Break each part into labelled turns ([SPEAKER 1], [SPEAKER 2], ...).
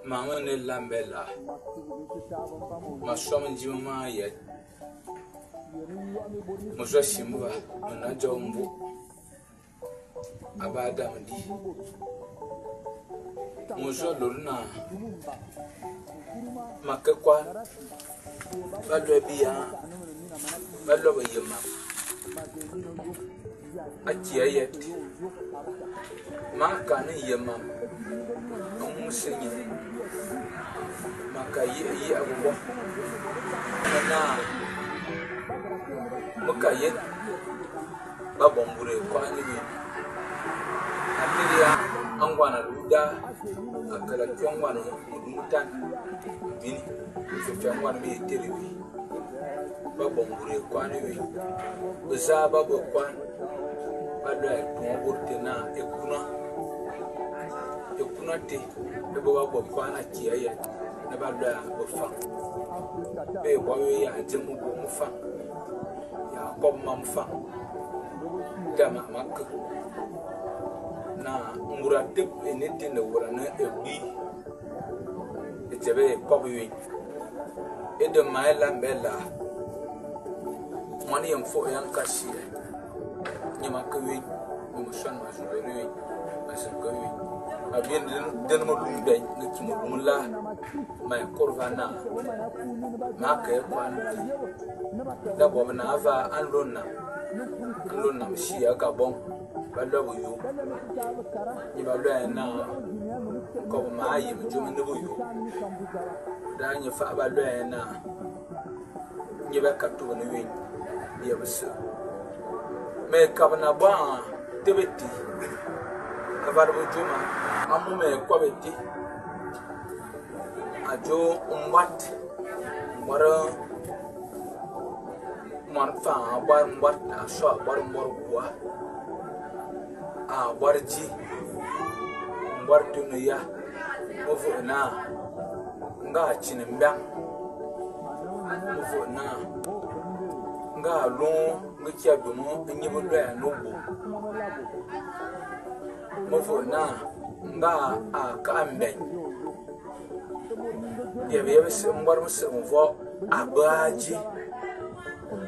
[SPEAKER 1] Mama ne lambela. Ma somme jima yet. Mojo shimba, na jombo. Abada mdi. Mojo lorna. Makekwa. Balwe biya. Balwe bayema. Akia yet. Maka ne yema. Musenyi. Maka yi abuwa. Na muka yet babombure kwa nibi atiria angwana ruda akala kyongwana mudutan bini kyongwana bi telebi babombure kwa nibi uza babo kwa bado tuwaburte na ekuna te ebo babo kwa na kiyaye na bado bofa be wawe ya jemu bo mufa Bob Mamfa Dama Mak na Muratip anything the Warana Ebi it's a very popular Eda Maila Bella Money and for young cashier Yamakawi, Mumushan was very as a going. I've been Denmark, the Kimula, my Corvana, Market one. The woman have a Luna, she a gabon, but love you. You are there now. Come my Jimmy you. Then your father there now. You back up to the wing. Dear sir. Make up an abon, Tibeti. Available Juma. Amume quality a Joe umbat mara manfa bar a shop bar morgua a barji bartunia over na nga chinembang over na nga long which have been more noble over na nga a kamben yebe mbar mvo abaji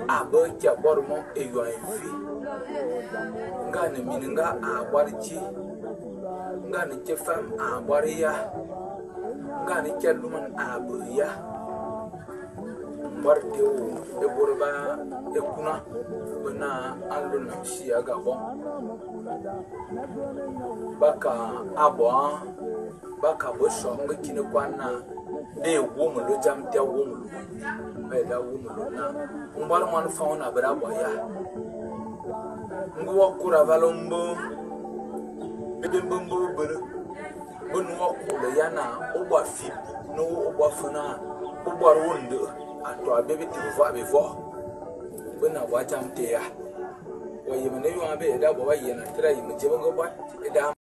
[SPEAKER 1] abaja bormo eyoanfi nga ne mininga abarji nga ne chefam abariya nga ne chaluman abuya mbarde o eborba ekuna bana aluna shiaga bon baka abwa baka bosho ngikine kwana de wumulo jamte wumulo beda wumulo na mbar man fauna brabo ya ngwa kura valombo bidembombo bere bunu wakule yana obwa fi no obwa funa obwa rondo ato abebe tivo abevo bena wajamte ya wayemene yo abe da bo wayena tira yimje bango ba da